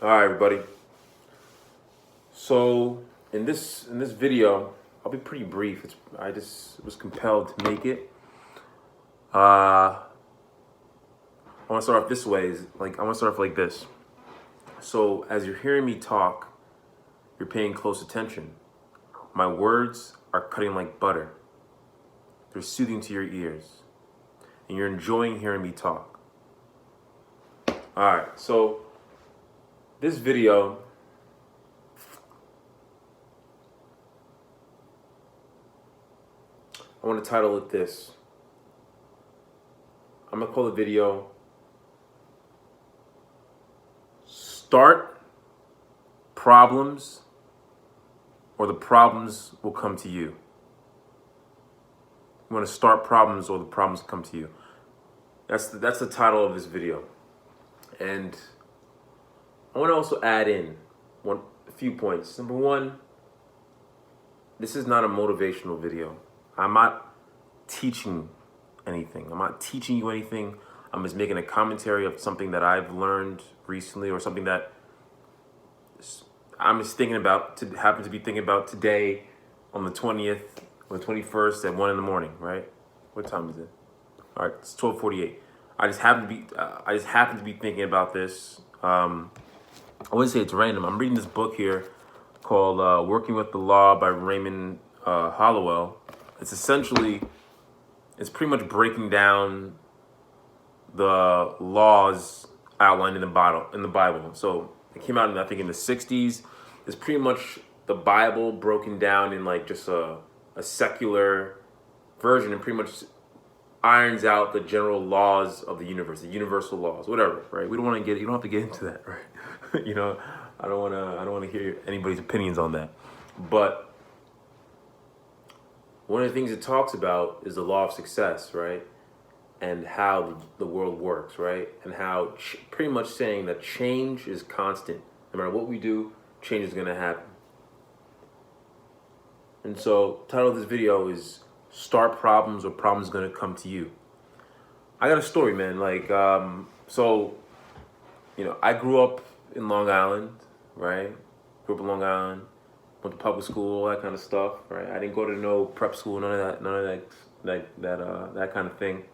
All right, everybody. So in this video, I'll be pretty brief. I just was compelled to make it. I want to start off this way. I want to start off like this. So as you're hearing me talk, you're paying close attention. My words are cutting like butter. They're soothing to your ears, and you're enjoying hearing me talk. All right. So this video, I want to title it this. I'm going to call the video Start Problems or the Problems Will Come to You. You want to start problems or the problems come to you. That's the title of this video. And I want to also add in a few points. Number one, this is not a motivational video. I'm not teaching anything. I'm not teaching you anything. I'm just making a commentary of something that I've learned recently or something that I'm just happen to be thinking about today on the 20th or the 21st at 1 in the morning, right? What time is it? All right, it's 12:48. I just happen to be thinking about this. I wouldn't say it's random. I'm reading this book here called Working with the Law by Raymond Holliwell. It's pretty much breaking down the laws outlined in the Bible. So it came out I think in the 60s. It's pretty much the Bible broken down in like just a secular version, and pretty much irons out the general laws of the universe, the universal laws, whatever, right? You don't have to get into that, right? I don't want to hear anybody's opinions on that. But one of the things it talks about is the law of success, right? And how the world works, right? And how pretty much saying that change is constant. No matter what we do, change is going to happen. And so the title of this video is Start Problems or Problems Going to Come to You. I got a story, man. I grew up in Long Island, right? Grew up in Long Island, went to public school, all that kind of stuff, right? I didn't go to no prep school, none of that kind of thing.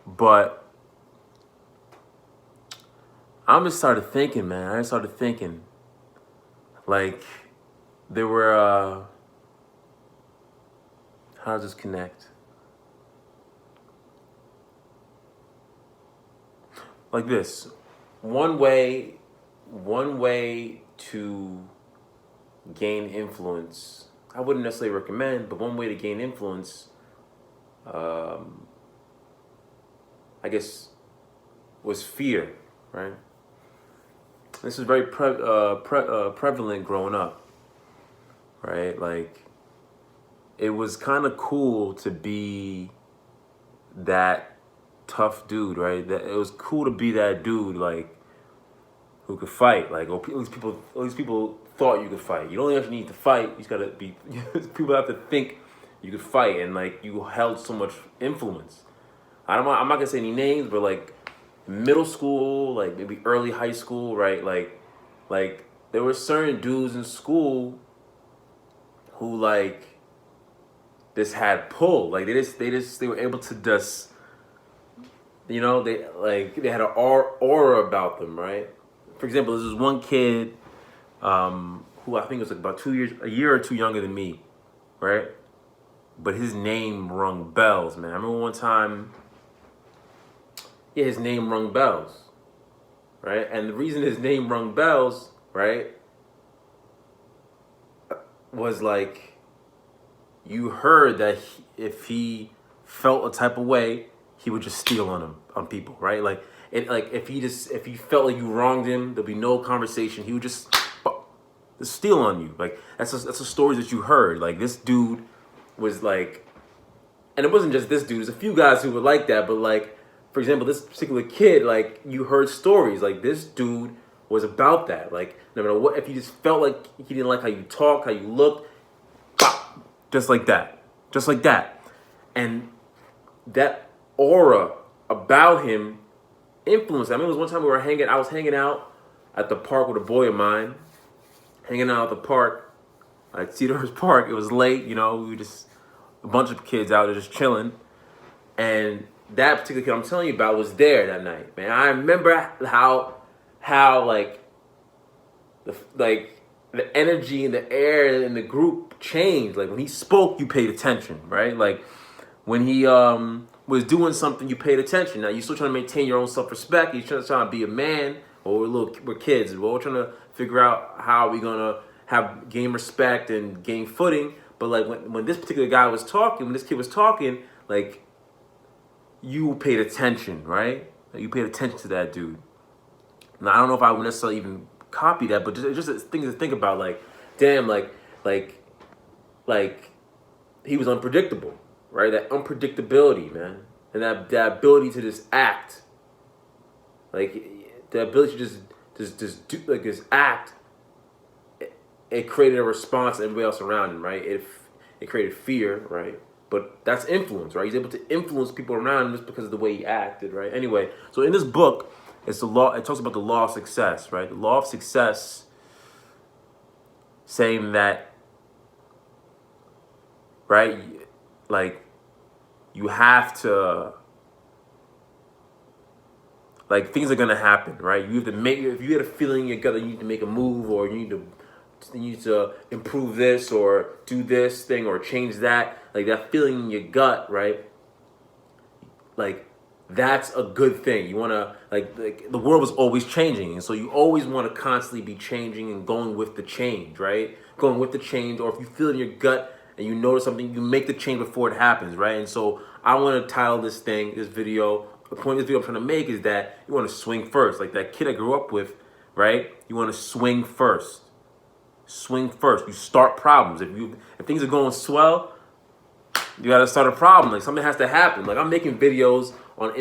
But I just started thinking, man. Like, there were, how does this connect? Like this, one way to gain influence, I wouldn't necessarily recommend, but one way to gain influence, I guess, was fear, right? This is very prevalent growing up, right? Like, it was kind of cool to be that tough dude, right? That it was cool to be that dude, like, who could fight, like, or at least people thought you could fight. You don't actually need to fight. You just gotta be. People have to think you could fight, and like you held so much influence. I'm not gonna say any names, but like middle school, like maybe early high school, right? Like there were certain dudes in school who like this had pull. Like they were able to just, they had an aura about them, right? For example, this is one kid who I think was like about a year or two younger than me, right? But his name rung bells, man. I remember one time, his name rung bells, right? And the reason his name rung bells, right, was like you heard that if he felt a type of way, he would just steal on people, right? Like if he felt like you wronged him, there'll be no conversation. He would just steal on you. Like that's a story that you heard. Like this dude was like, and it wasn't just this dude. There's a few guys who were like that, but like, for example, this particular kid, like you heard stories. Like this dude was about that. Like no matter what, if he just felt like he didn't like how you talked, how you looked, just like that, and that aura about him influence. I mean, it was one time I was hanging out at the park with a boy of mine, hanging out at the park, at Cedarhurst Park. It was late, we were just a bunch of kids out there just chilling. And that particular kid I'm telling you about was there that night, man. I remember how like the energy in the air in the group changed. Like when he spoke, you paid attention, right? Like when he was doing something, you paid attention. Now you're still trying to maintain your own self-respect. You're trying to be a man, or we're kids. We're all trying to figure out how we're gonna gain respect and gain footing. But like when this particular guy was talking, when this kid was talking, like you paid attention, right? Like, you paid attention to that dude. Now I don't know if I would necessarily even copy that, but just things to think about. Like, damn, like he was unpredictable, right? That unpredictability, man, and that ability to just act, like the ability to just do like this act. It created a response to everybody else around him, right? It created fear, right? But that's influence, right? He's able to influence people around him just because of the way he acted, right? Anyway, so in this book, it's the law. It talks about the law of success, right? The law of success, saying that, right? Like you have to, like things are gonna happen, right? You have to make. If you get a feeling in your gut that you need to make a move, or you need to improve this or do this thing or change that, like that feeling in your gut, right? Like that's a good thing. You want to like the world is always changing, and so you always want to constantly be changing and going with the change, right? Going with the change, or if you feel in your gut and you notice something, you make the change before it happens, right? And so I want to title this video. The point of this video I'm trying to make is that you want to swing first, like that kid I grew up with, right? You want to swing first. Swing first. You start problems. If things are going swell, you gotta start a problem. Like something has to happen. Like I'm making videos on the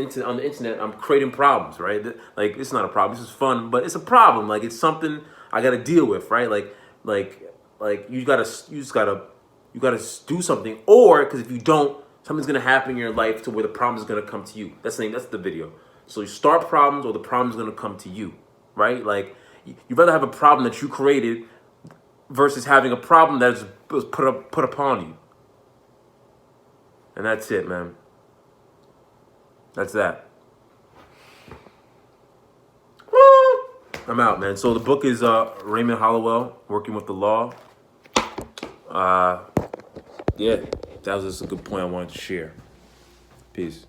internet. I'm creating problems, right? Like it's not a problem. This is fun, but it's a problem. Like it's something I gotta deal with, right? Like you just gotta do something, or because if you don't, something's gonna happen in your life to where the problem is gonna come to you. That's the video. So you start problems, or the problem's gonna come to you, right? Like you'd rather have a problem that you created versus having a problem that was put upon you. And that's it, man. That's that. I'm out, man. So the book is Raymond Holliwell, Working with the Law. Yeah, that was just a good point I wanted to share. Peace.